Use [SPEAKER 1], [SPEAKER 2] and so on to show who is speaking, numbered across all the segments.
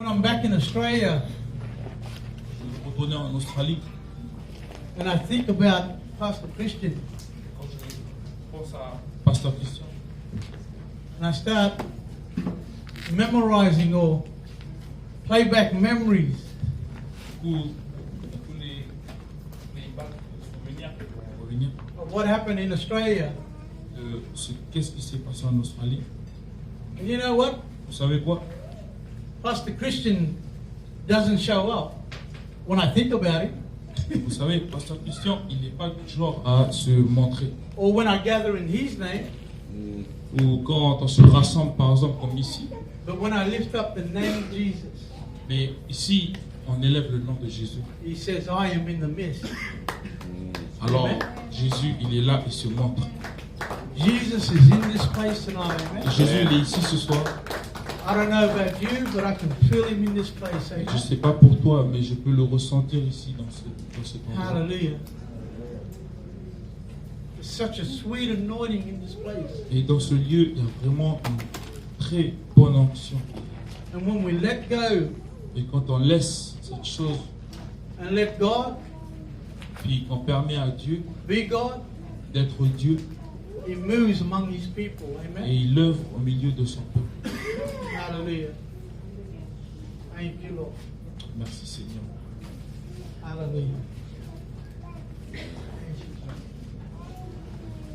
[SPEAKER 1] When I'm back in Australia
[SPEAKER 2] Je retournais en Australie.
[SPEAKER 1] and I think about Pastor Christian
[SPEAKER 2] Quand je pense à Pasteur Christian,
[SPEAKER 1] and I start memorizing or play back memories,
[SPEAKER 2] tous les bacs de souvenirs qui vont revenir
[SPEAKER 1] of what happened in Australia.
[SPEAKER 2] de qu'est-ce qui s'est passé en Australie.
[SPEAKER 1] And you know what?
[SPEAKER 2] Vous savez quoi?
[SPEAKER 1] Pastor Christian doesn't show up when I think about it
[SPEAKER 2] Vous savez, Pasteur Christian, il n'est pas du genre à se montrer.
[SPEAKER 1] or when I gather in his name,
[SPEAKER 2] Ou quand on se rassemble, par exemple, comme ici.
[SPEAKER 1] but when I lift up the name of Jesus,
[SPEAKER 2] Mais ici, on élève le nom de Jésus.
[SPEAKER 1] he says, I am in the midst.
[SPEAKER 2] Alors,
[SPEAKER 1] Amen.
[SPEAKER 2] Jésus, il est là, il se montre.
[SPEAKER 1] Jesus is in this place tonight, amen.
[SPEAKER 2] Jésus, il est ici ce soir.
[SPEAKER 1] I don't know about you, but I can feel him in this place,
[SPEAKER 2] Je ne
[SPEAKER 1] amen.
[SPEAKER 2] sais pas pour toi, mais je peux le ressentir ici, dans cet endroit.
[SPEAKER 1] Hallelujah. There's such a sweet anointing in this place.
[SPEAKER 2] Et dans ce lieu, il y a vraiment une très bonne onction.
[SPEAKER 1] And when we let go
[SPEAKER 2] Et quand on laisse cette chose,
[SPEAKER 1] and let God
[SPEAKER 2] puis qu'on permet à Dieu
[SPEAKER 1] be God,
[SPEAKER 2] d'être Dieu,
[SPEAKER 1] he moves among his people,
[SPEAKER 2] et
[SPEAKER 1] amen.
[SPEAKER 2] il œuvre au milieu de son peuple.
[SPEAKER 1] Hallelujah. Thank you, Lord.
[SPEAKER 2] Merci Seigneur.
[SPEAKER 1] Hallelujah.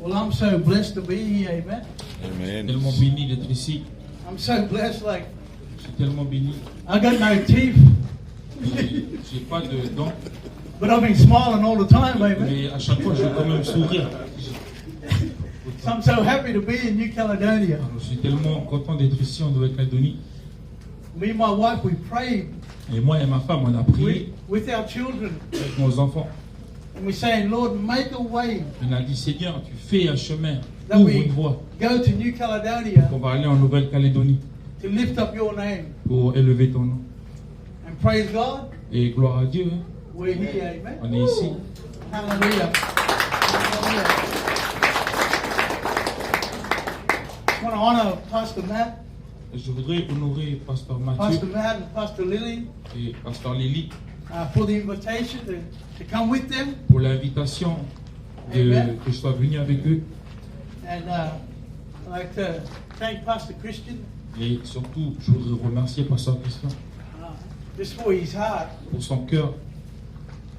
[SPEAKER 1] Well, I'm so blessed to be here, amen.
[SPEAKER 2] Je suis
[SPEAKER 3] Amen.
[SPEAKER 2] tellement béni d'être ici.
[SPEAKER 1] I'm so blessed, like,
[SPEAKER 2] Je suis tellement béni.
[SPEAKER 1] I got no teeth,
[SPEAKER 2] J'ai pas de dents,
[SPEAKER 1] but I've been smiling all the time, amen.
[SPEAKER 2] mais à chaque fois, je vais quand même sourire.
[SPEAKER 1] So I'm so happy to be in New Caledonia.
[SPEAKER 2] Alors, je suis tellement content d'être ici en Nouvelle-Calédonie.
[SPEAKER 1] Me and my wife, we prayed
[SPEAKER 2] Et moi et ma femme, on a prié
[SPEAKER 1] with our children,
[SPEAKER 2] avec nos enfants.
[SPEAKER 1] and we're saying, Lord, make a way.
[SPEAKER 2] On a dit, Seigneur, tu fais un chemin,
[SPEAKER 1] That
[SPEAKER 2] ouvre
[SPEAKER 1] we
[SPEAKER 2] une voie.
[SPEAKER 1] go to New Caledonia
[SPEAKER 2] On va aller en Nouvelle-Calédonie
[SPEAKER 1] to lift up your name.
[SPEAKER 2] pour élever ton nom.
[SPEAKER 1] And praise God,
[SPEAKER 2] Et gloire à Dieu, hein.
[SPEAKER 1] we're here, amen.
[SPEAKER 2] On est ici.
[SPEAKER 1] Hallelujah. Hallelujah. I want to honor Pastor Matt,
[SPEAKER 2] Je voudrais honorer Pasteur Mathieu
[SPEAKER 1] Pastor Matt and Pastor Lily
[SPEAKER 2] et Pasteur Lily
[SPEAKER 1] for the invitation to come with them.
[SPEAKER 2] pour l'invitation
[SPEAKER 1] Amen.
[SPEAKER 2] que je sois venu avec eux.
[SPEAKER 1] And I'd like to thank Pastor Christian
[SPEAKER 2] Et surtout, je voudrais remercier Pasteur Christian
[SPEAKER 1] just for his heart.
[SPEAKER 2] pour son cœur.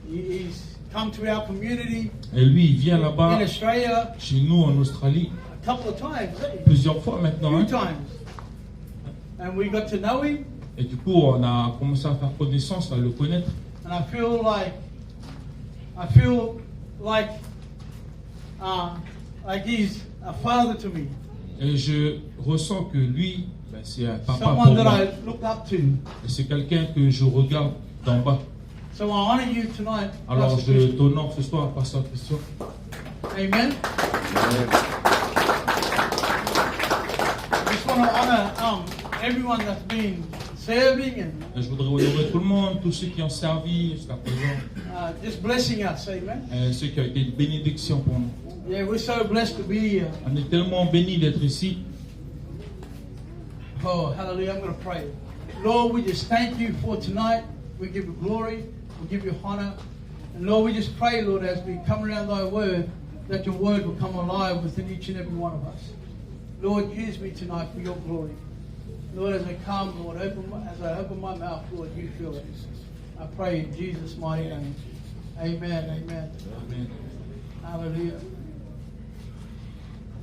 [SPEAKER 1] He's come to our community
[SPEAKER 2] Et lui, il vient
[SPEAKER 1] in
[SPEAKER 2] là-bas,
[SPEAKER 1] Australia
[SPEAKER 2] chez nous en Australie,
[SPEAKER 1] a couple of times,
[SPEAKER 2] plusieurs fois
[SPEAKER 1] a
[SPEAKER 2] maintenant.
[SPEAKER 1] few
[SPEAKER 2] Hein.
[SPEAKER 1] times. And we got to know him,
[SPEAKER 2] Et du coup, on a commencé à faire connaissance, à le connaître.
[SPEAKER 1] and I feel like he's a father to me,
[SPEAKER 2] Et je ressens que lui, ben, c'est un papa pour
[SPEAKER 1] someone that
[SPEAKER 2] moi.
[SPEAKER 1] I look up to.
[SPEAKER 2] Et c'est quelqu'un que je regarde d'en bas.
[SPEAKER 1] So I honor you tonight,
[SPEAKER 2] Alors
[SPEAKER 1] Pastor
[SPEAKER 2] je
[SPEAKER 1] Christian.
[SPEAKER 2] t'honore ce soir, Pasteur Christian.
[SPEAKER 1] Amen. I just want to honor everyone that's been serving and
[SPEAKER 2] Et je voudrais honorer tout le monde, tous ceux qui ont servi jusqu'à présent,
[SPEAKER 1] just blessing us. Amen.
[SPEAKER 2] et ceux qui ont été une bénédiction pour nous.
[SPEAKER 1] Yeah, we're so blessed to be here.
[SPEAKER 2] On est tellement bénis d'être ici.
[SPEAKER 1] Oh, hallelujah. I'm going to pray. Lord, we just thank you for tonight. We give you glory. We give you honor. And Lord, we just pray, Lord, as we come around thy word, that your word will come alive within each and every one of us. Lord, use me tonight for your glory. Lord, as I come, Lord, as I open my mouth, Lord, you fill it. I pray in Jesus' mighty name. Amen. Amen.
[SPEAKER 2] Amen.
[SPEAKER 1] Hallelujah.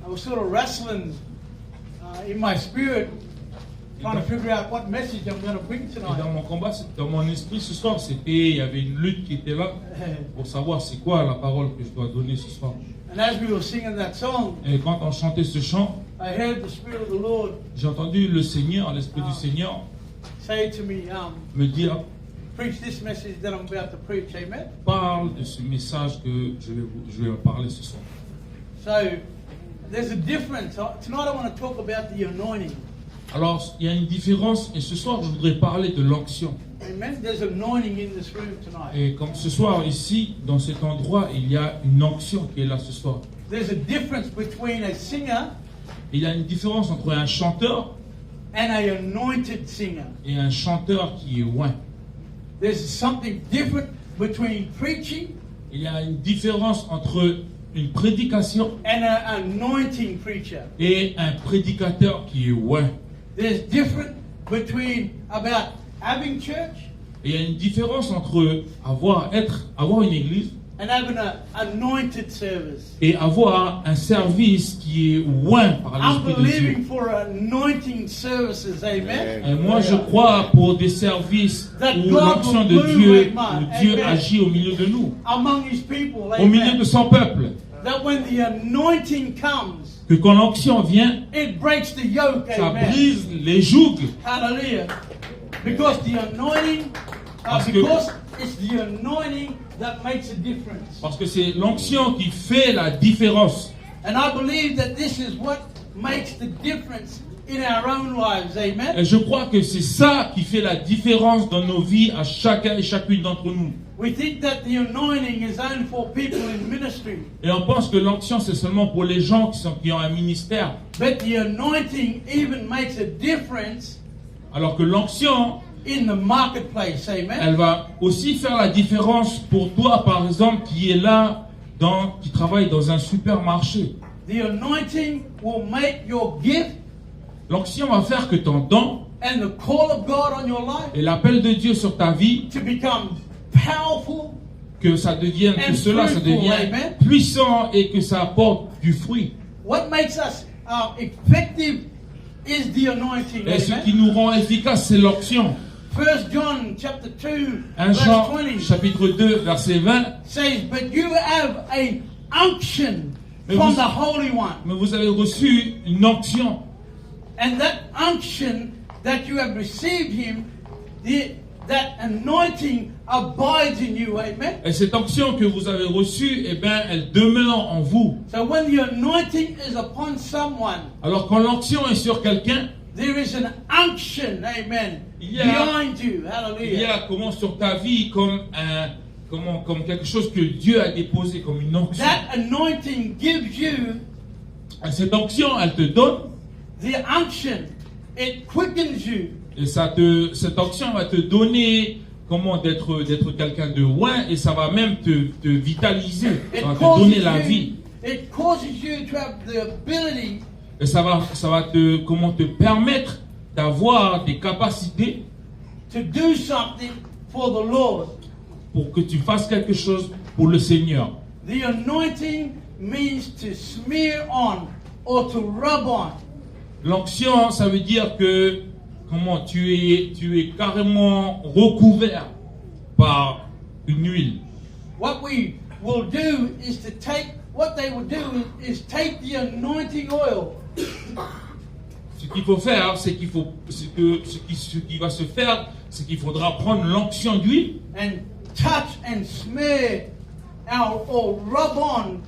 [SPEAKER 1] I was sort of wrestling in my spirit, trying to figure out what message I'm going to bring
[SPEAKER 2] Et dans
[SPEAKER 1] tonight.
[SPEAKER 2] mon combat, dans mon esprit ce soir, il y avait une lutte qui était là pour savoir c'est quoi la parole que je dois donner ce soir.
[SPEAKER 1] And as we were singing that song,
[SPEAKER 2] Et quand on chantait ce chant,
[SPEAKER 1] I heard the Spirit of the Lord
[SPEAKER 2] j'ai entendu le Seigneur, l'Esprit du Seigneur,
[SPEAKER 1] say to me,
[SPEAKER 2] me dire,
[SPEAKER 1] preach this message that I'm about to preach. Amen.
[SPEAKER 2] parle de ce message que je vais parler ce soir.
[SPEAKER 1] So there's a difference. Tonight I want to talk about the anointing.
[SPEAKER 2] Alors, il y a une différence, et ce soir, je voudrais parler de l'onction.
[SPEAKER 1] Amen. There's anointing in this room tonight.
[SPEAKER 2] Et comme ce soir, ici, dans cet endroit, il y a une onction qui est là ce soir.
[SPEAKER 1] There's a difference between a singer
[SPEAKER 2] Et il y a une différence entre un chanteur
[SPEAKER 1] and an anointed singer.
[SPEAKER 2] et un chanteur qui est oint.
[SPEAKER 1] There's something different between preaching
[SPEAKER 2] Il y a une différence entre une prédication
[SPEAKER 1] and an anointing preacher.
[SPEAKER 2] et un prédicateur qui est oint.
[SPEAKER 1] There's different between about having church
[SPEAKER 2] Et il y a une différence entre avoir une église
[SPEAKER 1] and having an anointed service.
[SPEAKER 2] et avoir un service qui est oint par
[SPEAKER 1] I'm
[SPEAKER 2] l'Esprit de Dieu.
[SPEAKER 1] believing for anointing services, amen.
[SPEAKER 2] Et moi, je crois pour des services où l'onction de Dieu, où Dieu agit au milieu de nous,
[SPEAKER 1] Among his people,
[SPEAKER 2] au milieu de
[SPEAKER 1] amen.
[SPEAKER 2] son peuple.
[SPEAKER 1] That when the anointing comes,
[SPEAKER 2] Que quand l'onction vient,
[SPEAKER 1] it breaks the yoke,
[SPEAKER 2] ça
[SPEAKER 1] amen.
[SPEAKER 2] brise les jougs.
[SPEAKER 1] Hallelujah. Because the anointing,
[SPEAKER 2] Parce que-
[SPEAKER 1] because it's the anointing that makes a difference.
[SPEAKER 2] Parce que c'est l'onction qui fait la différence.
[SPEAKER 1] And I believe that this is what makes the difference in our own lives, amen.
[SPEAKER 2] Et je crois que c'est ça qui fait la différence dans nos vies à chacun et chacune d'entre nous.
[SPEAKER 1] We think that the anointing is only for people in ministry,
[SPEAKER 2] Et on pense que l'onction c'est seulement pour les gens qui ont un ministère.
[SPEAKER 1] but the anointing even makes a difference
[SPEAKER 2] Alors que l'onction,
[SPEAKER 1] in the marketplace, amen.
[SPEAKER 2] elle va aussi faire la différence pour toi, par exemple, qui est là, qui travaille dans un supermarché.
[SPEAKER 1] The anointing will make your gift
[SPEAKER 2] L'onction va faire que ton don
[SPEAKER 1] and the call of God on your life
[SPEAKER 2] et l'appel de Dieu sur ta vie,
[SPEAKER 1] to become powerful.
[SPEAKER 2] que ça devienne, que cela, ça devient puissant et que ça apporte du fruit.
[SPEAKER 1] What makes us effective is the anointing,
[SPEAKER 2] Et ce qui
[SPEAKER 1] amen.
[SPEAKER 2] nous rend efficace, c'est l'onction.
[SPEAKER 1] 1 John chapter 2
[SPEAKER 2] 1
[SPEAKER 1] verse
[SPEAKER 2] Jean
[SPEAKER 1] 20
[SPEAKER 2] chapitre 2 verset 20.
[SPEAKER 1] says, but you have a unction
[SPEAKER 2] Mais
[SPEAKER 1] from
[SPEAKER 2] vous-
[SPEAKER 1] the Holy One.
[SPEAKER 2] Mais vous avez reçu une onction.
[SPEAKER 1] And that unction that you have received him, that anointing abides in you, amen.
[SPEAKER 2] Et cette onction que vous avez reçue, eh bien, elle demeure en vous.
[SPEAKER 1] So when the anointing is upon someone,
[SPEAKER 2] Alors quand l'onction est sur quelqu'un,
[SPEAKER 1] there is an unction, amen,
[SPEAKER 2] Yeah.
[SPEAKER 1] behind you,
[SPEAKER 2] il y
[SPEAKER 1] hallelujah.
[SPEAKER 2] a comment sur ta vie comme quelque chose que Dieu a déposé comme une onction.
[SPEAKER 1] That anointing gives you
[SPEAKER 2] Et cette onction, elle te donne
[SPEAKER 1] the unction. It quickens you.
[SPEAKER 2] et cette onction va te donner comment d'être quelqu'un de loin et ça va même te vitaliser,
[SPEAKER 1] It
[SPEAKER 2] ça va te donner la
[SPEAKER 1] causes
[SPEAKER 2] vie.
[SPEAKER 1] you, it causes you to have the ability
[SPEAKER 2] Et ça va te permettre d'avoir des capacités
[SPEAKER 1] to do something for the Lord.
[SPEAKER 2] pour que tu fasses quelque chose pour le Seigneur.
[SPEAKER 1] The anointing means to smear on or to rub on.
[SPEAKER 2] L'onction, ça veut dire que tu es carrément recouvert par une huile.
[SPEAKER 1] What we will do is to take, what they will do is take the anointing oil
[SPEAKER 2] Ce qu'il faut faire, ce qui va se faire, c'est qu'il faudra prendre l'onction d'huile
[SPEAKER 1] and touch and smear or rub on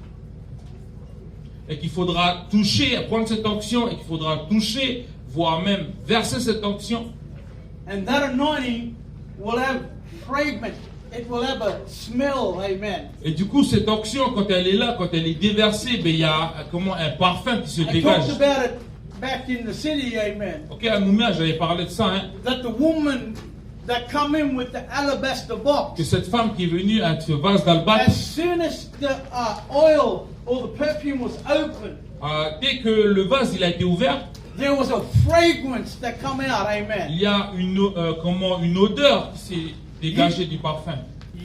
[SPEAKER 2] et qu'il faudra toucher, prendre cette onction et qu'il faudra toucher, voire même verser cette onction.
[SPEAKER 1] and that anointing will have fragrance. It will have a smell, amen.
[SPEAKER 2] Et du coup, cette onction, quand elle est là, quand elle est déversée, ben, il y a un parfum qui se
[SPEAKER 1] I
[SPEAKER 2] dégage.
[SPEAKER 1] talked about it back in the city, amen.
[SPEAKER 2] Ok, à Nouméa, j'avais parlé de ça, hein,
[SPEAKER 1] That the woman that come in with the alabaster box,
[SPEAKER 2] que cette femme qui est venue avec ce vase
[SPEAKER 1] as
[SPEAKER 2] d'albâtre,
[SPEAKER 1] soon as the oil or the perfume was open,
[SPEAKER 2] dès que le vase il a été ouvert,
[SPEAKER 1] there was a fragrance that come out, amen.
[SPEAKER 2] il y a une odeur qui s'est dégagée du parfum.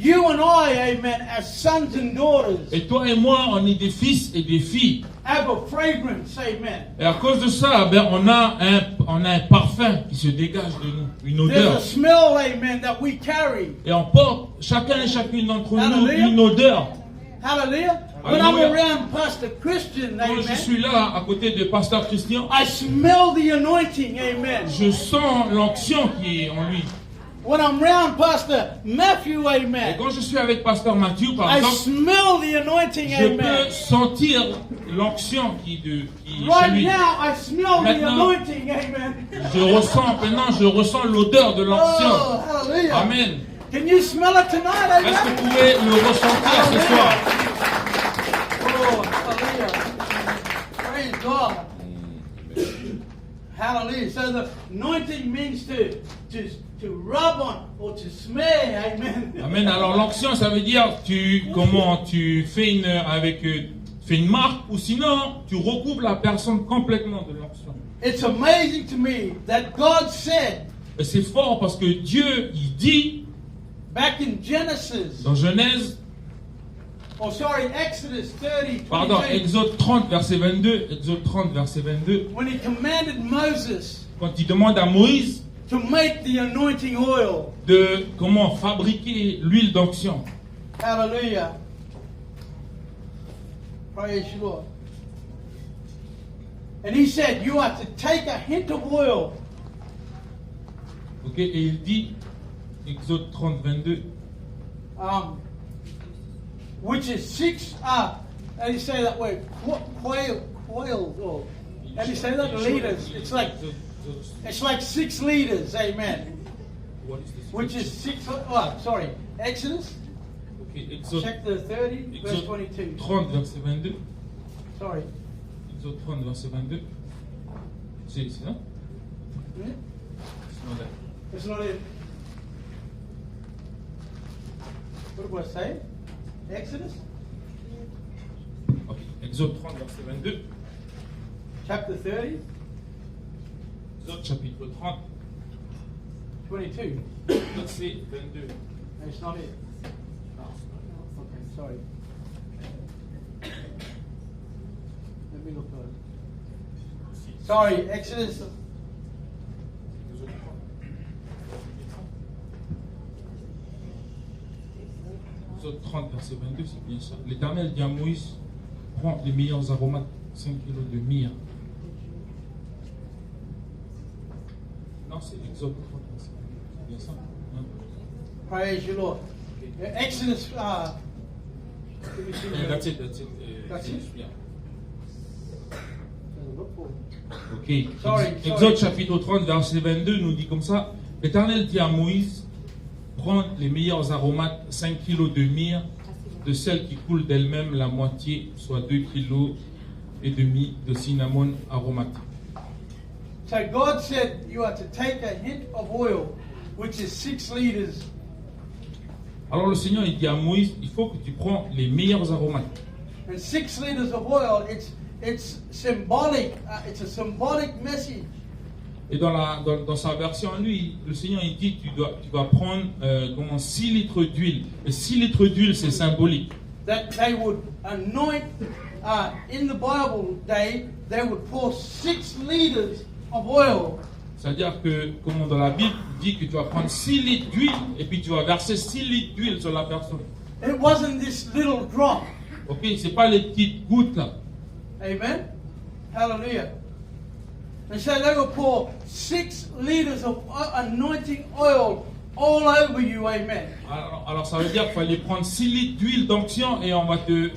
[SPEAKER 1] You and I, amen, as sons and daughters,
[SPEAKER 2] Et toi et moi, on est des fils et des filles.
[SPEAKER 1] have a fragrance, amen.
[SPEAKER 2] Et à cause de ça, ben, on a un parfum qui se dégage de nous, une
[SPEAKER 1] There's
[SPEAKER 2] odeur.
[SPEAKER 1] a smell, amen, that we carry.
[SPEAKER 2] Et on porte, chacun et chacune d'entre nous,
[SPEAKER 1] Hallelujah.
[SPEAKER 2] une odeur.
[SPEAKER 1] Hallelujah. When I'm
[SPEAKER 2] Hallelujah.
[SPEAKER 1] around Pastor Christian,
[SPEAKER 2] Quand je
[SPEAKER 1] amen,
[SPEAKER 2] suis là, à côté de Pasteur Christian,
[SPEAKER 1] I smell the anointing, amen.
[SPEAKER 2] je sens l'onction qui est en lui.
[SPEAKER 1] When I'm around Pastor Matthew,
[SPEAKER 2] Et
[SPEAKER 1] amen,
[SPEAKER 2] quand je suis avec Pasteur Mathieu, par
[SPEAKER 1] I
[SPEAKER 2] exemple,
[SPEAKER 1] smell the anointing,
[SPEAKER 2] je peux
[SPEAKER 1] amen.
[SPEAKER 2] sentir l'onction qui est chez
[SPEAKER 1] Right
[SPEAKER 2] lui.
[SPEAKER 1] now, I smell the
[SPEAKER 2] Maintenant,
[SPEAKER 1] anointing, amen.
[SPEAKER 2] Je ressens l'odeur de l'onction.
[SPEAKER 1] Oh, hallelujah.
[SPEAKER 2] Amen.
[SPEAKER 1] Can you smell it tonight,
[SPEAKER 2] Est-ce que
[SPEAKER 1] amen?
[SPEAKER 2] vous pouvez le ressentir ce soir?
[SPEAKER 1] Oh, hallelujah. Praise God. Hallelujah. So the anointing means to rub on or to smear. Amen.
[SPEAKER 2] Amen. Alors l'onction, ça veut dire tu fais une marque, ou sinon tu recouvres la personne complètement de l'onction.
[SPEAKER 1] It's amazing to me that God said
[SPEAKER 2] Et c'est fort parce que Dieu, il dit
[SPEAKER 1] back in Genesis,
[SPEAKER 2] dans Genèse,
[SPEAKER 1] Exodus 30,
[SPEAKER 2] pardon,
[SPEAKER 1] 22,
[SPEAKER 2] Exode 30 verset 22,
[SPEAKER 1] when he commanded Moses
[SPEAKER 2] quand il demande à Moïse
[SPEAKER 1] to make the anointing oil.
[SPEAKER 2] de comment fabriquer l'huile d'onction.
[SPEAKER 1] Hallelujah. Praise you, Lord. And he said, you are to take a hint of oil.
[SPEAKER 2] Ok, et il dit, Exode 30, 22,
[SPEAKER 1] Which is 6, how do you say that word? Quail, or how do you say that? Liters. It's like 6 liters, amen.
[SPEAKER 2] What is this?
[SPEAKER 1] Which is 6, Exodus?
[SPEAKER 2] Ok, Exode
[SPEAKER 1] Check the 30, verse
[SPEAKER 2] Exode
[SPEAKER 1] 22.
[SPEAKER 2] 30 verset 22.
[SPEAKER 1] Sorry.
[SPEAKER 2] Exode 30 verset 22. C'est ça?
[SPEAKER 1] Hmm?
[SPEAKER 2] C'est not that.
[SPEAKER 1] It's not it. What do I say? Exodus?
[SPEAKER 2] Ok, Exode 30 verset 22.
[SPEAKER 1] Chapter 30,
[SPEAKER 2] Exode chapitre 30
[SPEAKER 1] 22.
[SPEAKER 2] verset 22.
[SPEAKER 1] No, it's not it. Oh, okay, sorry. Let me look at it. Sorry, Exodus.
[SPEAKER 2] Exode 30 verset 22, c'est bien ça. L'Éternel dit à Moïse, prends les meilleurs aromates, 5 kilos de myrrhe. Non, c'est Exode 30 verset 22, c'est bien ça. Hein?
[SPEAKER 1] Praise you, Lord. Exodus. Let me see
[SPEAKER 2] Yeah,
[SPEAKER 1] the-
[SPEAKER 2] that's it.
[SPEAKER 1] That's it?
[SPEAKER 2] Yeah.
[SPEAKER 1] Look for it.
[SPEAKER 2] Ok.
[SPEAKER 1] Sorry,
[SPEAKER 2] Exode
[SPEAKER 1] sorry.
[SPEAKER 2] chapitre 30 verset 22 nous dit comme ça. L'Éternel dit à Moïse, prends les meilleurs aromates, 5 kilos de myrrhe, de celles qui coulent d'elles-mêmes la moitié, soit 2 kilos et demi de cinnamon aromatique.
[SPEAKER 1] So God said you are to take a hint of oil, which is 6 liters.
[SPEAKER 2] Alors le Seigneur il dit à Moïse, il faut que tu prends les meilleurs aromates.
[SPEAKER 1] And 6 liters of oil, it's symbolic. It's a symbolic message.
[SPEAKER 2] Et dans sa version à lui, le Seigneur il dit, tu vas prendre 6 litres d'huile. Et 6 litres d'huile, c'est symbolique.
[SPEAKER 1] That they would anoint, in the Bible day, they would pour 6 liters of oil.
[SPEAKER 2] C'est-à-dire que, comme dans la Bible, il dit que tu vas prendre 6 litres d'huile et puis tu vas verser 6 litres d'huile sur la personne.
[SPEAKER 1] It wasn't this little drop.
[SPEAKER 2] Ok, c'est pas les petites gouttes là.
[SPEAKER 1] Amen. Hallelujah. And so they will pour 6 liters of anointing oil all over you. Amen.
[SPEAKER 2] Alors ça veut dire qu'il fallait prendre 6 litres d'huile d'onction et on va te...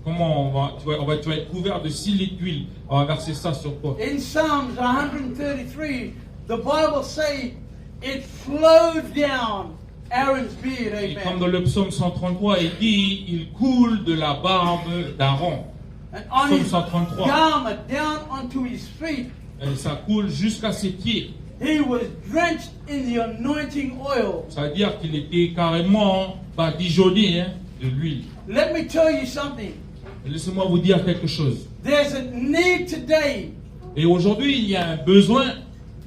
[SPEAKER 2] tu vas être couvert de 6 litres d'huile. On va verser ça sur toi.
[SPEAKER 1] In Psalms 133, the Bible says it flowed down Aaron's beard.
[SPEAKER 2] Et comme
[SPEAKER 1] Amen.
[SPEAKER 2] dans le psaume 133, il dit, il coule de la barbe d'Aaron.
[SPEAKER 1] And on his
[SPEAKER 2] Psalm 133.
[SPEAKER 1] garment down onto his feet,
[SPEAKER 2] Et ça coule jusqu'à ses pieds.
[SPEAKER 1] he was drenched in the anointing oil.
[SPEAKER 2] Ça veut dire qu'il était carrément badigeonné de l'huile.
[SPEAKER 1] Let me tell you something.
[SPEAKER 2] Et laissez-moi vous dire quelque chose.
[SPEAKER 1] There's a need today
[SPEAKER 2] Et aujourd'hui, il y a un besoin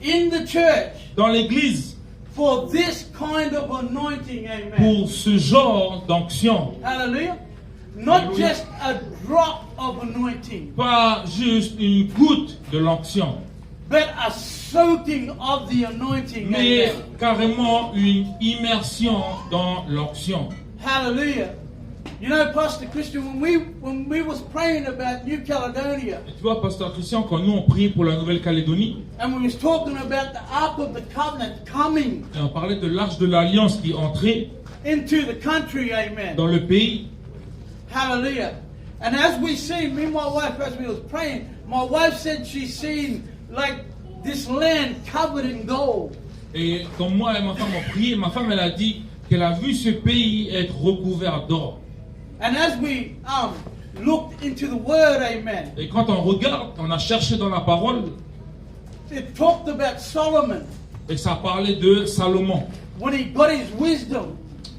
[SPEAKER 1] in the church
[SPEAKER 2] dans l'Église
[SPEAKER 1] for this kind of anointing. Amen.
[SPEAKER 2] pour ce genre d'onction.
[SPEAKER 1] Hallelujah. Not
[SPEAKER 2] Hallelujah.
[SPEAKER 1] just a drop of anointing,
[SPEAKER 2] Pas juste une goutte de l'onction,
[SPEAKER 1] but a soaking of the anointing.
[SPEAKER 2] mais
[SPEAKER 1] Amen.
[SPEAKER 2] carrément une immersion dans l'onction.
[SPEAKER 1] Hallelujah. You know, Pastor Christian, when we was praying about New Caledonia,
[SPEAKER 2] Et tu vois, Pasteur Christian, quand nous on prie pour la Nouvelle-Calédonie,
[SPEAKER 1] and we was talking about the Ark of the Covenant coming
[SPEAKER 2] et on parlait de l'Arche de l'Alliance qui entrait
[SPEAKER 1] into the country, amen.
[SPEAKER 2] dans le pays.
[SPEAKER 1] Hallelujah. And as we see, me and my wife, as we was praying, my wife said she's seen like this land covered in gold.
[SPEAKER 2] Et comme moi et ma femme ont prié, ma femme elle a dit qu'elle a vu ce pays être recouvert d'or.
[SPEAKER 1] And as we looked into the Word, amen,
[SPEAKER 2] Et quand on regarde, on a cherché dans la parole,
[SPEAKER 1] it talked about Solomon
[SPEAKER 2] Et ça parlait de Salomon.
[SPEAKER 1] when he got his wisdom.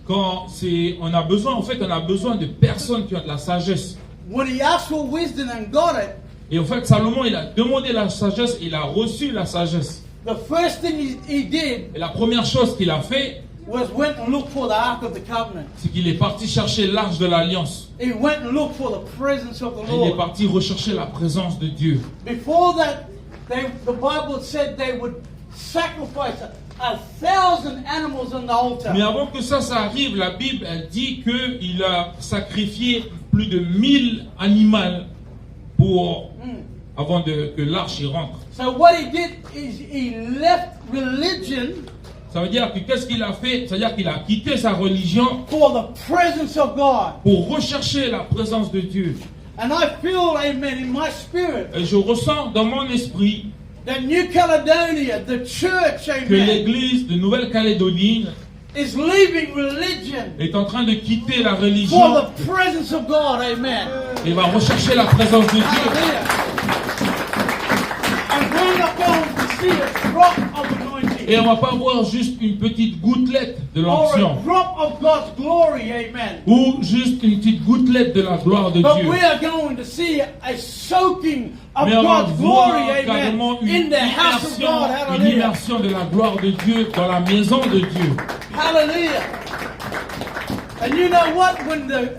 [SPEAKER 2] Quand on a besoin, en fait, on a besoin de personnes qui ont de la sagesse.
[SPEAKER 1] When he asked for wisdom and got it,
[SPEAKER 2] Et en fait, Salomon, il a demandé la sagesse, il a reçu la sagesse.
[SPEAKER 1] the first thing he did
[SPEAKER 2] Et la première chose qu'il a fait,
[SPEAKER 1] was went and looked for the Ark of the Covenant.
[SPEAKER 2] c'est qu'il est parti chercher l'arche de l'Alliance.
[SPEAKER 1] He went and looked for the presence of the
[SPEAKER 2] Et il est
[SPEAKER 1] Lord.
[SPEAKER 2] parti rechercher la présence de Dieu.
[SPEAKER 1] Before that, the Bible said they would sacrifice 1,000 animals on the altar.
[SPEAKER 2] Mais avant que ça arrive, la Bible, elle dit qu'il a sacrifié plus de 1000 animaux avant que l'arche y rentre.
[SPEAKER 1] So what he did is he left religion
[SPEAKER 2] Ça veut dire que qu'est-ce qu'il a fait? C'est-à-dire qu'il a quitté sa religion
[SPEAKER 1] for the presence of God.
[SPEAKER 2] pour rechercher la présence de Dieu.
[SPEAKER 1] And I feel, amen, in my spirit,
[SPEAKER 2] Et je ressens dans mon esprit
[SPEAKER 1] that New Caledonia, the church,
[SPEAKER 2] que
[SPEAKER 1] amen,
[SPEAKER 2] l'église de Nouvelle-Calédonie
[SPEAKER 1] is leaving religion
[SPEAKER 2] est en train de quitter la
[SPEAKER 1] for
[SPEAKER 2] religion
[SPEAKER 1] the presence of God, amen.
[SPEAKER 2] et va rechercher la présence de Dieu.
[SPEAKER 1] Hallelujah. And we're not going to see a drop of anointing
[SPEAKER 2] Et on va pas voir juste une petite gouttelette de
[SPEAKER 1] or a
[SPEAKER 2] l'onction
[SPEAKER 1] drop of God's glory, amen.
[SPEAKER 2] ou juste une petite gouttelette de la gloire de
[SPEAKER 1] But
[SPEAKER 2] Dieu.
[SPEAKER 1] we are going to see a soaking of
[SPEAKER 2] Mais on va
[SPEAKER 1] God's
[SPEAKER 2] voir
[SPEAKER 1] glory,
[SPEAKER 2] carrément
[SPEAKER 1] amen, in the house of God.
[SPEAKER 2] une
[SPEAKER 1] Hallelujah.
[SPEAKER 2] immersion de la gloire de Dieu dans la maison de Dieu.
[SPEAKER 1] Hallelujah. And you know what? When the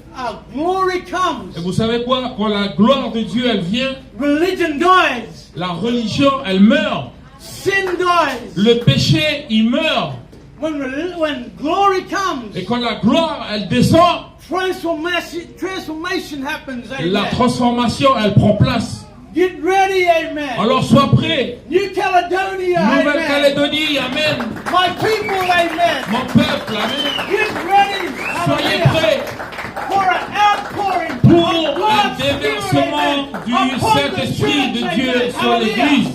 [SPEAKER 1] glory comes,
[SPEAKER 2] Et vous savez quoi? Quand la gloire de Dieu, elle vient,
[SPEAKER 1] religion dies,
[SPEAKER 2] la religion, elle meurt.
[SPEAKER 1] sin dies.
[SPEAKER 2] Le péché, il meurt.
[SPEAKER 1] When glory comes,
[SPEAKER 2] Et quand la gloire, elle descend,
[SPEAKER 1] transformation happens.
[SPEAKER 2] la
[SPEAKER 1] Amen.
[SPEAKER 2] transformation, elle prend place.
[SPEAKER 1] Get ready, amen.
[SPEAKER 2] Alors sois prêt.
[SPEAKER 1] New Caledonia, amen.
[SPEAKER 2] Nouvelle-Calédonie, amen.
[SPEAKER 1] My people, amen.
[SPEAKER 2] Mon peuple, amen.
[SPEAKER 1] Get ready,
[SPEAKER 2] Soyez
[SPEAKER 1] hallelujah,
[SPEAKER 2] prêts
[SPEAKER 1] for an outpouring
[SPEAKER 2] pour
[SPEAKER 1] of
[SPEAKER 2] un
[SPEAKER 1] God's
[SPEAKER 2] déversement
[SPEAKER 1] Spirit,
[SPEAKER 2] du
[SPEAKER 1] amen, upon the
[SPEAKER 2] Saint-Esprit de
[SPEAKER 1] church,
[SPEAKER 2] Dieu
[SPEAKER 1] amen.
[SPEAKER 2] sur
[SPEAKER 1] Hallelujah.
[SPEAKER 2] l'Église.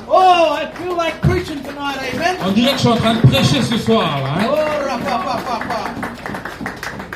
[SPEAKER 1] Oh, I feel like preaching tonight, amen.
[SPEAKER 2] On dirait que je suis en train de prêcher ce soir, là, hein.
[SPEAKER 1] Oh, ra-pa-pa-pa-pa.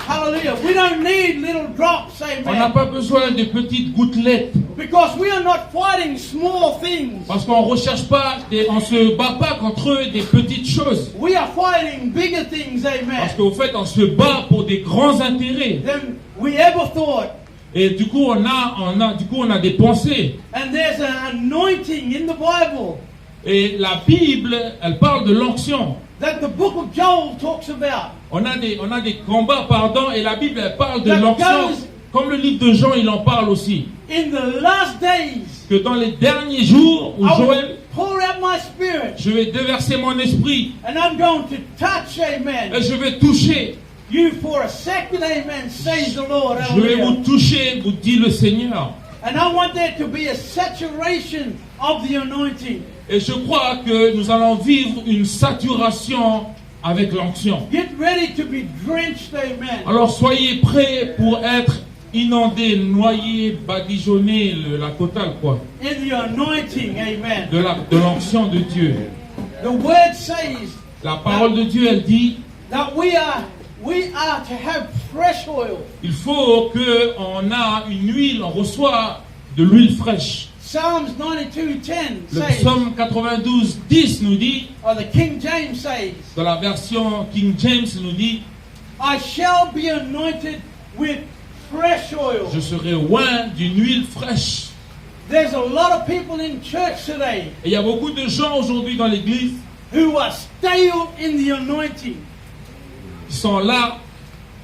[SPEAKER 1] Hallelujah. We don't need little drops,
[SPEAKER 2] On n'a
[SPEAKER 1] amen.
[SPEAKER 2] pas besoin de petites gouttelettes.
[SPEAKER 1] Because we are not fighting small things.
[SPEAKER 2] Parce qu'on recherche pas, on se bat pas contre des petites choses.
[SPEAKER 1] We are fighting bigger things,
[SPEAKER 2] Parce
[SPEAKER 1] amen,
[SPEAKER 2] qu'au fait, on se bat pour des grands intérêts.
[SPEAKER 1] than we ever thought.
[SPEAKER 2] Et du coup, on a des pensées.
[SPEAKER 1] And there's an anointing in the Bible
[SPEAKER 2] Et la Bible, elle parle de l'onction.
[SPEAKER 1] that the book of Joel talks about.
[SPEAKER 2] On a des combats, pardon, et la Bible, elle parle de
[SPEAKER 1] That
[SPEAKER 2] l'onction.
[SPEAKER 1] goes-
[SPEAKER 2] Comme le livre de Jean, il en parle aussi.
[SPEAKER 1] In the last days,
[SPEAKER 2] Que dans les derniers jours où
[SPEAKER 1] I will
[SPEAKER 2] Joël,
[SPEAKER 1] pour out my spirit,
[SPEAKER 2] je vais déverser mon esprit
[SPEAKER 1] and I'm going to touch, amen,
[SPEAKER 2] et je vais toucher.
[SPEAKER 1] you for a second, amen, says the Lord.
[SPEAKER 2] Je vais vous
[SPEAKER 1] Hallelujah.
[SPEAKER 2] toucher, vous dit le Seigneur.
[SPEAKER 1] And I want there to be a saturation of the anointing.
[SPEAKER 2] Et je crois que nous allons vivre une saturation avec l'onction.
[SPEAKER 1] Get ready to be drenched, amen.
[SPEAKER 2] Alors soyez prêts pour être inondés, noyés, badigeonnés, la totale quoi,
[SPEAKER 1] In the anointing, amen.
[SPEAKER 2] de l'onction de Dieu.
[SPEAKER 1] The word says
[SPEAKER 2] La parole de Dieu, elle dit,
[SPEAKER 1] that we are to have fresh oil.
[SPEAKER 2] il faut qu'on a une huile, on reçoit de l'huile fraîche.
[SPEAKER 1] Psalms 92:10
[SPEAKER 2] Le
[SPEAKER 1] says,
[SPEAKER 2] psaume 92, 10 nous dit,
[SPEAKER 1] or the King James says,
[SPEAKER 2] dans la version King James nous dit,
[SPEAKER 1] I shall be anointed with fresh oil.
[SPEAKER 2] je serai oint d'une huile fraîche.
[SPEAKER 1] There's a lot of people in church today
[SPEAKER 2] Et il y a beaucoup de gens aujourd'hui dans l'église
[SPEAKER 1] who are stale in the anointing.
[SPEAKER 2] qui sont là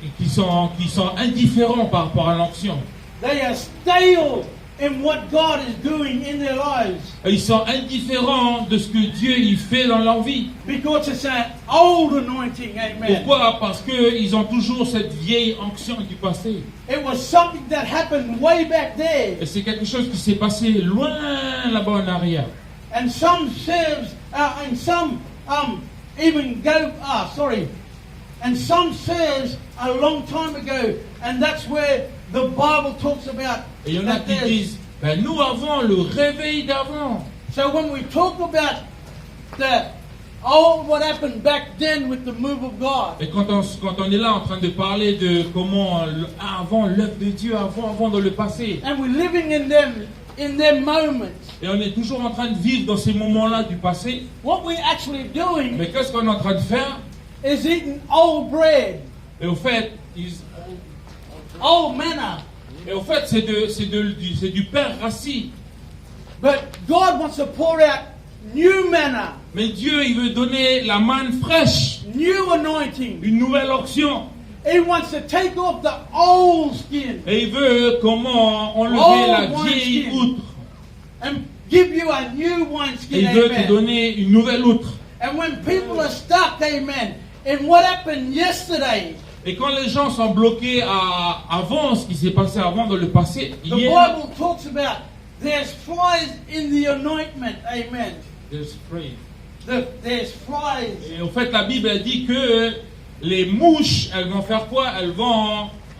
[SPEAKER 2] et qui sont indifférents par rapport à l'onction.
[SPEAKER 1] They are stale in what God is doing in their lives
[SPEAKER 2] Et ils sont indifférents de ce que Dieu y fait dans leur vie.
[SPEAKER 1] because it's an old anointing, amen.
[SPEAKER 2] Pourquoi? Parce qu'ils ont toujours cette vieille onction du passé.
[SPEAKER 1] It was something that happened way back there.
[SPEAKER 2] Et c'est quelque chose qui s'est passé loin là-bas en arrière.
[SPEAKER 1] And some serves, and some even go, and some serves a long time ago, and that's where the Bible talks about.
[SPEAKER 2] Et il y en a
[SPEAKER 1] that
[SPEAKER 2] qui
[SPEAKER 1] there's-
[SPEAKER 2] disent, ben nous avons le réveil d'avant.
[SPEAKER 1] So when we talk about what happened back then with the move of God,
[SPEAKER 2] Et quand on est là en train de parler de comment avant l'œuvre de Dieu, avant dans le passé,
[SPEAKER 1] and we're living in them in them moments.
[SPEAKER 2] Et on est toujours en train de vivre dans ces moments-là du passé.
[SPEAKER 1] What we're actually doing
[SPEAKER 2] Mais qu'est-ce qu'on est en train de faire?
[SPEAKER 1] is eating old bread,
[SPEAKER 2] Et au fait,
[SPEAKER 1] old manna.
[SPEAKER 2] c'est du pain rassis.
[SPEAKER 1] But God wants to pour out new manna,
[SPEAKER 2] Mais Dieu, il veut donner la manne fraîche,
[SPEAKER 1] new anointing.
[SPEAKER 2] une nouvelle onction.
[SPEAKER 1] He wants to take off the old skin
[SPEAKER 2] Et il veut comment enlever
[SPEAKER 1] Oh,
[SPEAKER 2] la
[SPEAKER 1] one
[SPEAKER 2] vieille
[SPEAKER 1] skin.
[SPEAKER 2] outre.
[SPEAKER 1] and give you a new
[SPEAKER 2] Et
[SPEAKER 1] wineskin.
[SPEAKER 2] il veut te
[SPEAKER 1] Amen.
[SPEAKER 2] donner une nouvelle outre.
[SPEAKER 1] And when people are stuck, amen, in what happened yesterday,
[SPEAKER 2] Et quand les gens sont bloqués avant ce qui s'est passé avant dans le passé,
[SPEAKER 1] the
[SPEAKER 2] hier,
[SPEAKER 1] Bible talks about there's flies in the anointment. Amen.
[SPEAKER 2] there's praise.
[SPEAKER 1] There's flies
[SPEAKER 2] Et en fait, la Bible elle dit que les mouches, elles vont faire quoi?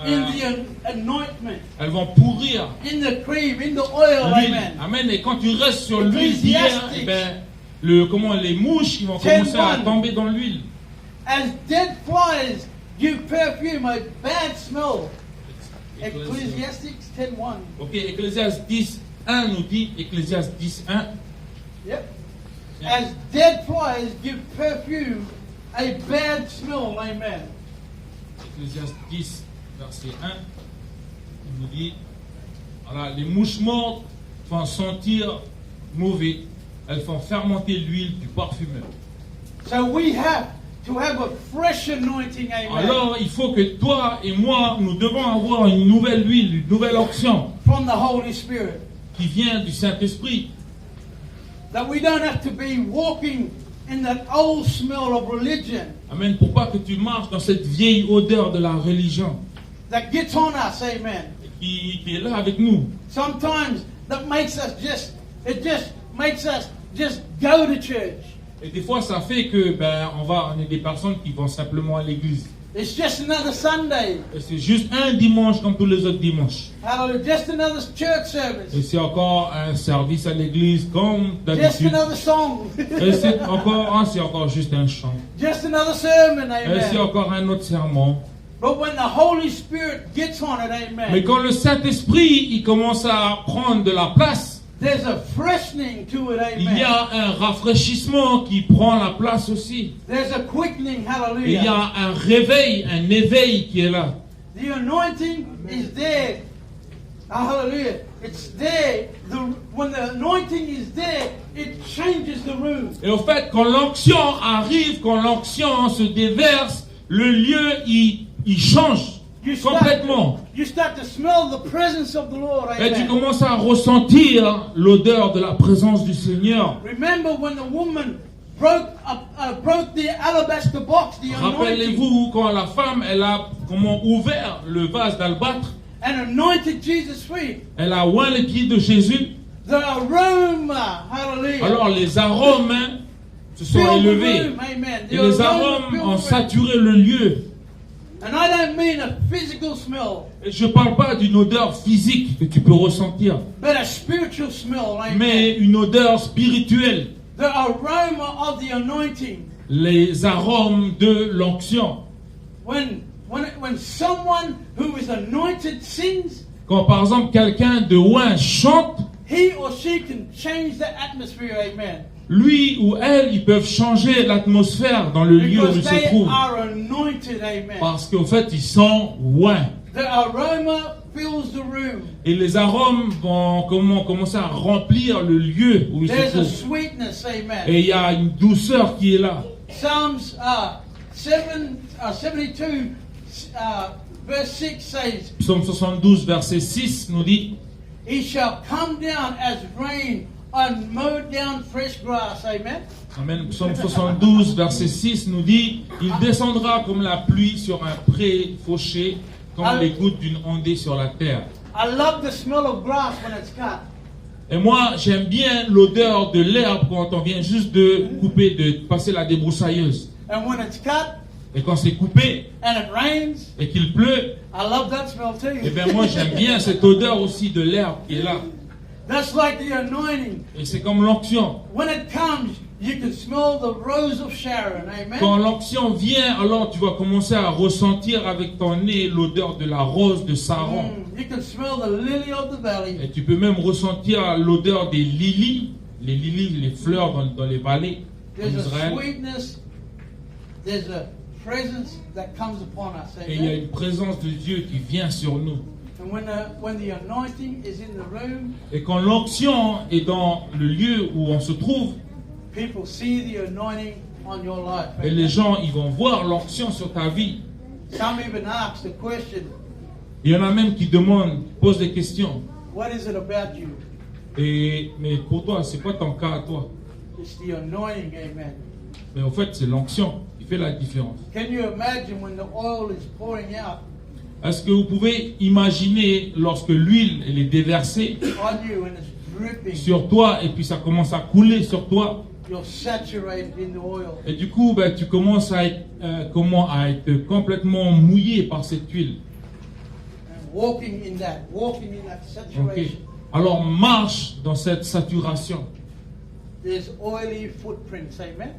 [SPEAKER 1] in the anointment,
[SPEAKER 2] Elles vont pourrir
[SPEAKER 1] in the cream, in the oil.
[SPEAKER 2] l'huile.
[SPEAKER 1] Amen.
[SPEAKER 2] Amen. Et quand tu restes sur l'huile d'hier,
[SPEAKER 1] Ecclesiastes.
[SPEAKER 2] eh ben, les mouches ils vont
[SPEAKER 1] 10:1.
[SPEAKER 2] commencer à tomber dans l'huile.
[SPEAKER 1] As dead flies give perfume, a bad smell. Ecclesiastes 10:1.
[SPEAKER 2] Ok, Ecclésiaste 10:1 nous dit, Ecclésiaste 10:1.
[SPEAKER 1] Yep. As dead flies give perfume, a bad smell. Amen.
[SPEAKER 2] Ecclésiaste 10, verset 1, il nous dit, voilà, les mouches mortes font sentir mauvais, elles font fermenter l'huile du parfumeur.
[SPEAKER 1] So we have to have a fresh anointing. Amen.
[SPEAKER 2] Alors, il faut que toi et moi, nous devons avoir une nouvelle huile, une nouvelle onction
[SPEAKER 1] From the Holy Spirit.
[SPEAKER 2] qui vient du Saint-Esprit.
[SPEAKER 1] That we don't have to be walking in that old smell of religion
[SPEAKER 2] Amen. Pour pas que tu marches dans cette vieille odeur de la religion
[SPEAKER 1] that gets on us. Amen.
[SPEAKER 2] qui est là avec nous.
[SPEAKER 1] Sometimes that makes us just makes us just go to church.
[SPEAKER 2] Et des fois, ça fait que on est des personnes qui vont simplement à l'église.
[SPEAKER 1] It's just another Sunday.
[SPEAKER 2] Et c'est juste un dimanche comme tous les autres dimanches.
[SPEAKER 1] Hallelujah. Just another church service.
[SPEAKER 2] Et c'est encore un service à l'église comme
[SPEAKER 1] Just
[SPEAKER 2] d'habitude.
[SPEAKER 1] another song.
[SPEAKER 2] Et c'est encore juste un chant.
[SPEAKER 1] Just another sermon.
[SPEAKER 2] Et c'est
[SPEAKER 1] Amen.
[SPEAKER 2] encore un autre sermon.
[SPEAKER 1] But when the Holy Spirit gets on it,
[SPEAKER 2] Mais
[SPEAKER 1] amen,
[SPEAKER 2] quand le Saint-Esprit il commence à prendre de la place,
[SPEAKER 1] there's a freshening to it.
[SPEAKER 2] il y
[SPEAKER 1] Amen.
[SPEAKER 2] a un rafraîchissement qui prend la place aussi.
[SPEAKER 1] There's a quickening.
[SPEAKER 2] Et il y
[SPEAKER 1] Hallelujah.
[SPEAKER 2] a un réveil, un éveil qui est là.
[SPEAKER 1] The anointing is there. Hallelujah. It's there. When the anointing is there, it changes the room.
[SPEAKER 2] Et au fait, quand l'onction arrive, quand l'onction se déverse, le lieu il change complètement.
[SPEAKER 1] You start to smell the presence of the Lord.
[SPEAKER 2] Et tu
[SPEAKER 1] Amen.
[SPEAKER 2] commences à ressentir l'odeur de la présence du Seigneur.
[SPEAKER 1] Remember when the woman broke the alabaster box, the anointing,
[SPEAKER 2] Rappelez-vous quand la femme, elle a ouvert le vase d'albâtre,
[SPEAKER 1] and anointed Jesus' feet.
[SPEAKER 2] elle a oint les pieds de Jésus.
[SPEAKER 1] The aroma, hallelujah,
[SPEAKER 2] Alors les arômes se sont
[SPEAKER 1] filled the
[SPEAKER 2] élevés.
[SPEAKER 1] room. Amen.
[SPEAKER 2] Et
[SPEAKER 1] The
[SPEAKER 2] les
[SPEAKER 1] aroma
[SPEAKER 2] arômes
[SPEAKER 1] filled
[SPEAKER 2] ont
[SPEAKER 1] the room.
[SPEAKER 2] saturé le lieu.
[SPEAKER 1] And I don't mean a physical smell,
[SPEAKER 2] Et je ne parle pas d'une odeur physique que tu peux ressentir,
[SPEAKER 1] but a spiritual smell. Amen.
[SPEAKER 2] mais une odeur spirituelle.
[SPEAKER 1] The aroma of the anointing.
[SPEAKER 2] Les arômes de l'onction.
[SPEAKER 1] When someone who is anointed sings,
[SPEAKER 2] Quand par exemple quelqu'un de loin chante,
[SPEAKER 1] he or she can change the atmosphere. Amen.
[SPEAKER 2] lui ou elle, ils peuvent changer l'atmosphère dans le lieu où
[SPEAKER 1] Because
[SPEAKER 2] ils se
[SPEAKER 1] they
[SPEAKER 2] trouvent.
[SPEAKER 1] are anointed. Amen.
[SPEAKER 2] Parce qu'en fait, ils sont loin.
[SPEAKER 1] The aroma fills the room.
[SPEAKER 2] Et les arômes vont commencer à remplir le lieu où ils se
[SPEAKER 1] There's a
[SPEAKER 2] trouvent.
[SPEAKER 1] sweetness. Amen.
[SPEAKER 2] Et il y a une douceur qui est là.
[SPEAKER 1] Psalms 72 verse 6 says,
[SPEAKER 2] Psaume 72, verset 6 nous dit,
[SPEAKER 1] he shall come down as rain on mowed down fresh grass. Amen.
[SPEAKER 2] Amen. Psaume 72, verset 6 nous dit, il descendra comme la pluie sur un pré fauché, comme les gouttes d'une ondée sur la terre.
[SPEAKER 1] I love the smell of grass when it's cut.
[SPEAKER 2] Et moi, j'aime bien l'odeur de l'herbe quand on vient juste de couper, de passer la débroussailleuse.
[SPEAKER 1] And when it's cut
[SPEAKER 2] Et quand c'est coupé
[SPEAKER 1] and it rains,
[SPEAKER 2] et qu'il pleut,
[SPEAKER 1] I love that smell too.
[SPEAKER 2] eh bien moi j'aime bien cette odeur aussi de l'herbe qui est là.
[SPEAKER 1] That's like the anointing.
[SPEAKER 2] Et c'est comme l'onction.
[SPEAKER 1] When it comes, You can smell the rose of Sharon. Amen.
[SPEAKER 2] Quand l'onction vient, alors tu vas commencer à ressentir avec ton nez l'odeur de la rose de Saron.
[SPEAKER 1] You can smell the lily of the valley.
[SPEAKER 2] Et tu peux même ressentir l'odeur des lilies, les fleurs dans les vallées en
[SPEAKER 1] There's a
[SPEAKER 2] Israël.
[SPEAKER 1] sweetness. There's a presence that comes upon us.
[SPEAKER 2] Et il y a
[SPEAKER 1] Amen.
[SPEAKER 2] une présence de Dieu qui vient sur nous.
[SPEAKER 1] And when the anointing is in the room,
[SPEAKER 2] Et quand l'onction est dans le lieu où on se trouve,
[SPEAKER 1] people see the anointing on your life.
[SPEAKER 2] et les gens ils vont voir l'onction sur ta vie.
[SPEAKER 1] Some even ask the question,
[SPEAKER 2] Il y en a même qui demandent, posent des questions.
[SPEAKER 1] what is it about you?
[SPEAKER 2] Mais pour toi, c'est pas ton cas à toi.
[SPEAKER 1] It's the anointing, amen.
[SPEAKER 2] Mais en fait, c'est l'onction qui fait la différence.
[SPEAKER 1] Can you imagine when the oil is pouring out
[SPEAKER 2] Est-ce que vous pouvez imaginer lorsque l'huile elle est déversée
[SPEAKER 1] on you and it's dripping,
[SPEAKER 2] sur toi et puis ça commence à couler sur toi
[SPEAKER 1] you're saturated in the oil.
[SPEAKER 2] et du coup ben, tu commences à être, à être complètement mouillé par cette huile.
[SPEAKER 1] And walking in that
[SPEAKER 2] Ok.
[SPEAKER 1] saturation.
[SPEAKER 2] Alors marche dans cette saturation.
[SPEAKER 1] There's oily footprints, amen.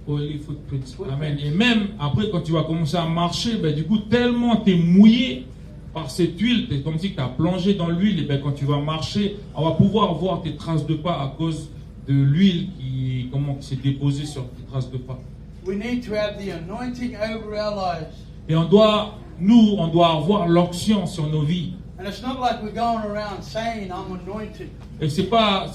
[SPEAKER 2] Holy footprints. Amen. Et même après, quand tu vas commencer à marcher, ben, du coup, tellement tu es mouillé par cette huile, c'est comme si tu as plongé dans l'huile, et ben, quand tu vas marcher, on va pouvoir voir tes traces de pas à cause de l'huile qui s'est déposée sur tes traces de pas.
[SPEAKER 1] We need to have the anointing over our lives.
[SPEAKER 2] Et on doit avoir l'onction sur nos vies.
[SPEAKER 1] And it's not like we're going around saying, I'm anointed.
[SPEAKER 2] Et c'est pas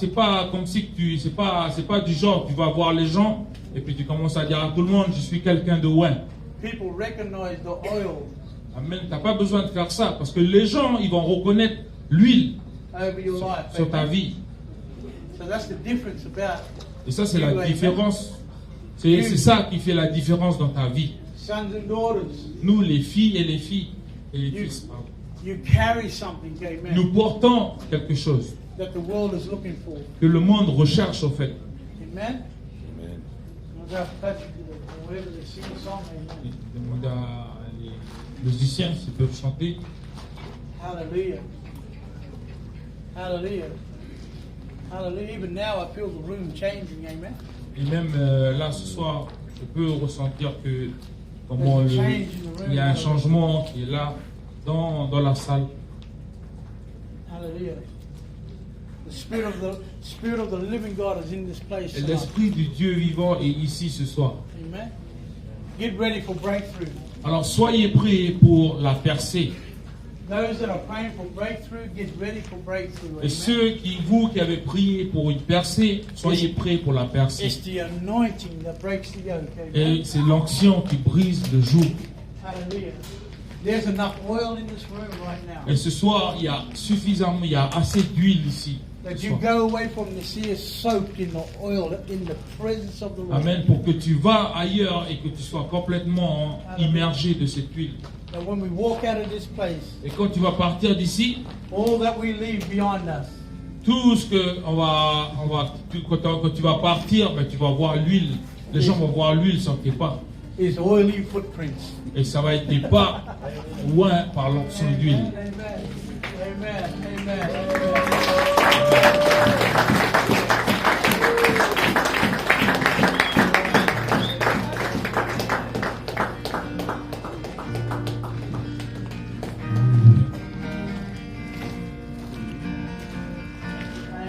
[SPEAKER 2] comme si c'est pas du genre, tu vas voir les gens, et puis tu commences à dire à tout le monde, je suis quelqu'un de ouais.
[SPEAKER 1] People recognize the oil
[SPEAKER 2] Amen. T'as pas besoin de faire ça, parce que les gens, ils vont reconnaître l'huile
[SPEAKER 1] over your life.
[SPEAKER 2] sur ta
[SPEAKER 1] Amen.
[SPEAKER 2] vie.
[SPEAKER 1] So that's the difference about
[SPEAKER 2] Et ça, c'est
[SPEAKER 1] you,
[SPEAKER 2] la
[SPEAKER 1] amen.
[SPEAKER 2] différence. C'est ça qui fait la différence dans ta vie.
[SPEAKER 1] Sons and daughters.
[SPEAKER 2] Nous, les filles et les fils, pardon,
[SPEAKER 1] You carry something, amen,
[SPEAKER 2] nous portons quelque chose
[SPEAKER 1] that the world is looking for.
[SPEAKER 2] que le monde recherche, au fait.
[SPEAKER 1] Amen. We'll go Patrick, whoever they sing a song, amen.
[SPEAKER 2] Je demande à les musiciens s'ils peuvent chanter.
[SPEAKER 1] Hallelujah. Hallelujah. Hallelujah. Even now I feel the room changing, amen.
[SPEAKER 2] Et même là, ce soir, je peux ressentir que il y a un changement qui est là dans la salle.
[SPEAKER 1] Hallelujah. The spirit of the living God is in this place
[SPEAKER 2] Et
[SPEAKER 1] tonight.
[SPEAKER 2] l'Esprit du Dieu vivant est ici ce soir.
[SPEAKER 1] Amen. Get ready for breakthrough.
[SPEAKER 2] Alors soyez prêts pour la percée.
[SPEAKER 1] Those that are praying for breakthrough, get ready for breakthrough.
[SPEAKER 2] Et
[SPEAKER 1] Amen.
[SPEAKER 2] ceux qui avez prié pour une percée, soyez prêts pour la percée.
[SPEAKER 1] It's the anointing that breaks the yoke.
[SPEAKER 2] Et
[SPEAKER 1] Amen.
[SPEAKER 2] c'est l'onction qui brise le joug.
[SPEAKER 1] Hallelujah. There's enough oil in this room right now.
[SPEAKER 2] Et ce soir, il y a assez d'huile ici.
[SPEAKER 1] That
[SPEAKER 2] ce
[SPEAKER 1] you
[SPEAKER 2] soir.
[SPEAKER 1] go away from this here soaked in the oil, in the presence of the Lord.
[SPEAKER 2] Amen. Pour que tu vas ailleurs et que tu sois complètement immergé de cette huile.
[SPEAKER 1] That when we walk out of this place,
[SPEAKER 2] Et quand tu vas partir d'ici,
[SPEAKER 1] all that we leave behind us
[SPEAKER 2] tout ce que quand tu vas partir, ben, tu vas voir l'huile. Les gens vont voir l'huile sur tes pas.
[SPEAKER 1] is oily footprints.
[SPEAKER 2] Et ça va être des pas loin par l'onction d'huile.
[SPEAKER 1] Amen. Amen. Amen. Amen.